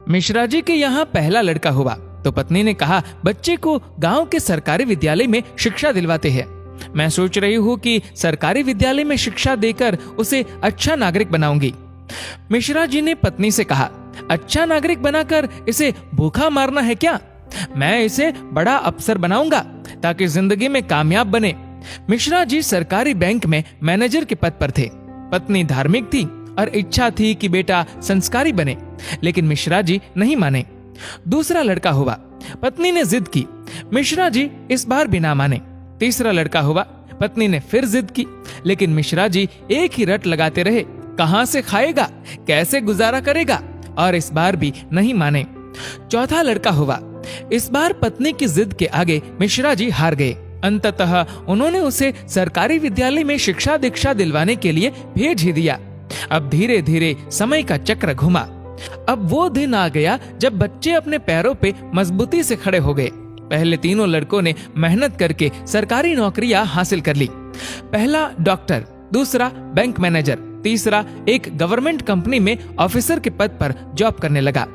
मिश्रा जी के यहाँ पहला लड़का हुआ तो पत्नी ने कहा, बच्चे को गांव के सरकारी विद्यालय में शिक्षा दिलवाते हैं। मैं सोच रही हूँ कि सरकारी विद्यालय में शिक्षा देकर उसे अच्छा नागरिक बनाऊंगी। मिश्रा जी ने पत्नी से कहा, अच्छा नागरिक बनाकर इसे भूखा मारना है क्या? मैं इसे बड़ा अफसर बनाऊंगा ताकि जिंदगी में कामयाब बने। मिश्रा जी सरकारी बैंक में मैनेजर के पद पर थे। पत्नी धार्मिक थी और इच्छा थी कि बेटा संस्कारी बने, लेकिन मिश्रा जी नहीं माने। दूसरा लड़का हुआ। पत्नी ने जिद की। मिश्रा जी इस बार भी ना माने। तीसरा लड़का हुआ। पत्नी ने फिर जिद की, लेकिन मिश्रा जी एक ही रट लगाते रहे, कहां से खाएगा, कैसे गुजारा करेगा, और इस बार भी नहीं माने। चौथा लड़का हुआ। इस बार पत्नी की जिद के आगे मिश्रा जी हार गए। अंततः उन्होंने उसे सरकारी विद्यालय में शिक्षा दीक्षा दिलवाने के लिए भेज ही दिया। अब धीरे धीरे समय का चक्र घुमा। अब वो दिन आ गया जब बच्चे अपने पैरों पे मजबूती से खड़े हो गए। पहले तीनों लड़कों ने मेहनत करके सरकारी नौकरियां हासिल कर ली। पहला डॉक्टर, दूसरा बैंक मैनेजर, तीसरा एक गवर्नमेंट कंपनी में ऑफिसर के पद पर जॉब करने लगा।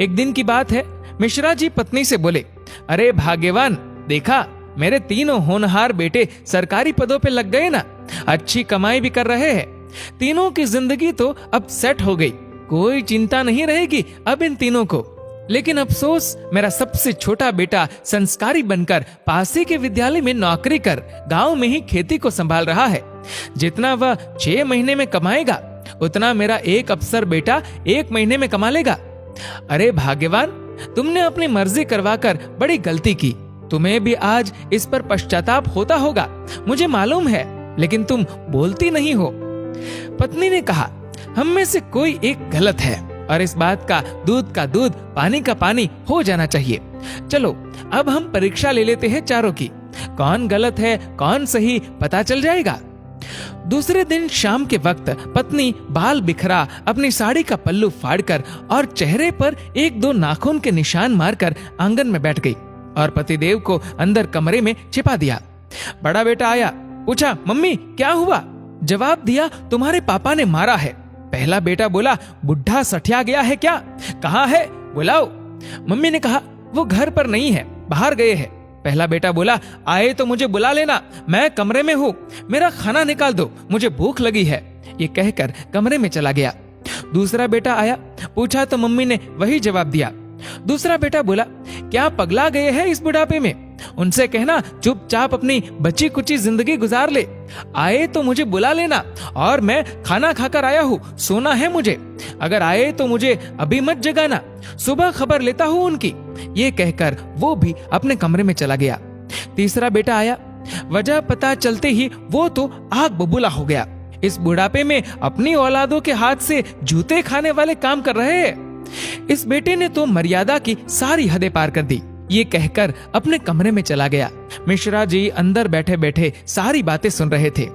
एक दिन की बात है, मिश्रा जी पत्नी से बोले, अरे भाग्यवान, देखा मेरे तीनों होनहार बेटे सरकारी पदों पे लग गए ना, अच्छी कमाई भी कर रहे हैं। तीनों की जिंदगी तो अब सेट हो गई, कोई चिंता नहीं रहेगी अब इन तीनों को। लेकिन अफसोस, मेरा सबसे छोटा बेटा संस्कारी बनकर पास ही के विद्यालय में नौकरी कर गांव में ही खेती को संभाल रहा है। जितना वह 6 महीने में कमाएगा उतना मेरा एक अफसर बेटा 1 महीने में कमा लेगा। अरे भाग्यवान, तुमने अपनी मर्जी करवाकर बड़ी गलती की। तुम्हें भी आज इस पर पश्चाताप होता होगा, मुझे मालूम है, लेकिन तुम बोलती नहीं हो। पत्नी ने कहा, हम में से कोई एक गलत है और इस बात का दूध पानी का पानी हो जाना चाहिए। चलो अब हम परीक्षा ले लेते हैं चारों की, कौन गलत है कौन सही पता चल जाएगा। दूसरे दिन शाम के वक्त पत्नी बाल बिखरा अपनी साड़ी का पल्लू फाड़कर और चेहरे पर 1-2 नाखून के निशान मारकर आंगन में बैठ गई और पतिदेव को अंदर कमरे में छिपा दिया। बड़ा बेटा आया, पूछा, मम्मी क्या हुआ? जवाब दिया, तुम्हारे पापा ने मारा है। पहला बेटा बोला, बुढ़ा सठिया गया है क्या? कहाँ है, बुलाओ। मम्मी ने कहा, वो घर पर नहीं है, बाहर गए हैं। पहला बेटा बोला, आए तो मुझे बुला लेना, मैं कमरे में हूँ, मेरा खाना निकाल दो, मुझे भूख लगी है। ये कहकर कमरे में चला गया। दूसरा बेटा आया, पूछा तो मम्मी ने वही जवाब दिया। दूसरा बेटा बोला, क्या पगला गए हैं इस बुढ़ापे में? उनसे कहना चुपचाप अपनी बची कुची जिंदगी गुजार ले। आए तो मुझे बुला लेना, और मैं खाना खाकर आया हूँ, सोना है मुझे। अगर आए तो मुझे अभी मत जगाना, सुबह खबर लेता हूँ उनकी। ये कहकर वो भी अपने कमरे में चला गया। तीसरा बेटा आया। वजह पता चलते ही वो तो आग बबूला हो गया। इस बुढ़ापे में अपनी औलादों के हाथ से जूते खाने वाले काम कर रहे हैं। इस बेटे ने तो मर्यादा की सारी हदें पार कर दी। ये कहकर अपने कमरे में चला गया। मिश्रा जी अंदर बैठे बैठे सारी बातें सुन रहे थे।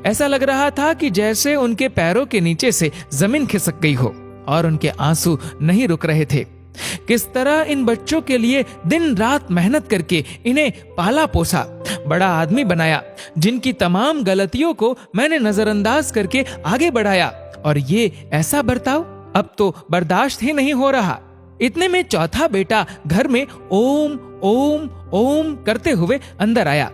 ऐसा लग रहा था कि जैसे उनके पैरों के नीचे से जमीन खिसक गई हो और उनके आंसू नहीं रुक रहे थे। किस तरह इन बच्चों के लिए दिन रात मेहनत करके इन्हें पाला पोसा, बड़ा आदमी बनाया, जिनकी तमाम गलतियों को मैंने नजरअंदाज करके आगे बढ़ाया, और ये ऐसा बर्ताव अब तो बर्दाश्त ही नहीं हो रहा। इतने में चौथा बेटा घर में ओम ओम ओम करते हुए अंदर आया।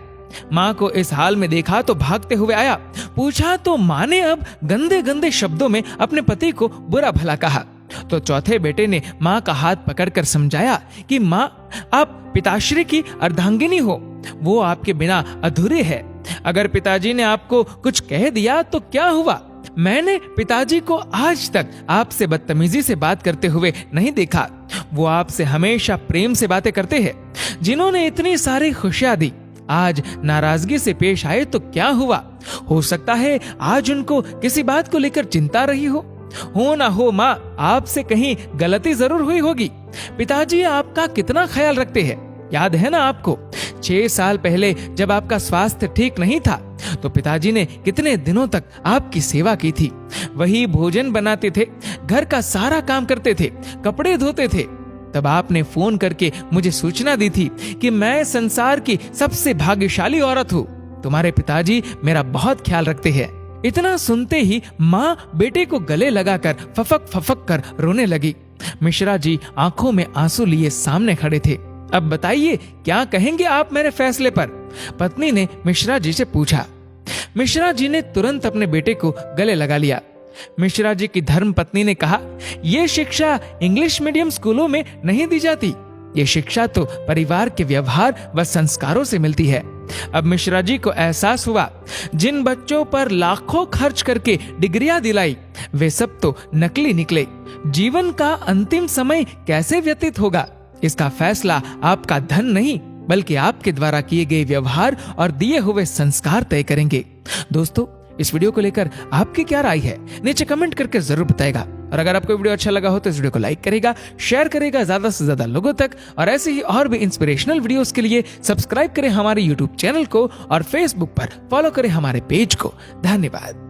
माँ को इस हाल में देखा तो भागते हुए आया। पूछा तो माँ ने अब गंदे गंदे शब्दों में अपने पति को बुरा भला कहा। तो चौथे बेटे ने माँ का हाथ पकड़कर समझाया कि माँ, आप पिताश्री की अर्धांगिनी हो, वो आपके बिना अधूरे है। अगर पिताजी ने आपको कुछ कह दिया तो क्या हुआ? मैंने पिताजी को आज तक आपसे बदतमीजी से बात करते हुए नहीं देखा। वो आपसे हमेशा प्रेम से बातें करते हैं। जिन्होंने इतनी सारी खुशियां दी, आज नाराजगी से पेश आए तो क्या हुआ? हो सकता है आज उनको किसी बात को लेकर चिंता रही हो ना हो माँ, आपसे कहीं गलती जरूर हुई होगी। पिताजी आपका कितना ख्याल रखते हैं, याद है ना आपको? 6 साल पहले जब आपका स्वास्थ्य ठीक नहीं था तो पिताजी ने कितने दिनों तक आपकी सेवा की थी। वही भोजन बनाते थे, घर का सारा काम करते थे, कपड़े धोते थे। तब आपने फोन करके मुझे सूचना दी थी कि मैं संसार की सबसे भाग्यशाली औरत हूँ। तुम्हारे पिताजी मेरा बहुत ख्याल रखते हैं। इतना सुनते ही माँ बेटे को गले लगाकर फफक फफक कर रोने लगी। मिश्रा जी आंखों में आंसू लिए सामने खड़े थे। अब बताइए क्या कहेंगे आप मेरे फैसले पर? पत्नी ने मिश्रा जी से पूछा। मिश्रा जी ने तुरंत अपने बेटे को गले लगा लिया। मिश्रा जी की धर्म पत्नी ने कहा, यह शिक्षा इंग्लिश मीडियम स्कूलों में नहीं दी जाती। ये शिक्षा तो परिवार के व्यवहार व संस्कारों से मिलती है। अब मिश्रा जी को एहसास हुआ, जिन बच्चों पर लाखों खर्च करके डिग्रियां दिलाई वे सब तो नकली निकले। जीवन का अंतिम समय कैसे व्यतीत होगा, इसका फैसला आपका धन नहीं बल्कि आपके द्वारा किए गए व्यवहार और दिए हुए संस्कार तय करेंगे। दोस्तों, इस वीडियो को लेकर आपकी क्या राय है नीचे कमेंट करके जरूर बताएगा। और अगर आपको वीडियो अच्छा लगा हो तो इस वीडियो को लाइक करेगा, शेयर करेगा ज्यादा से ज्यादा लोगों तक। और ऐसे ही और भी इंस्पिरेशनल वीडियोस के लिए सब्सक्राइब करें हमारे यूट्यूब चैनल को और फेसबुक पर फॉलो करें हमारे पेज को। धन्यवाद।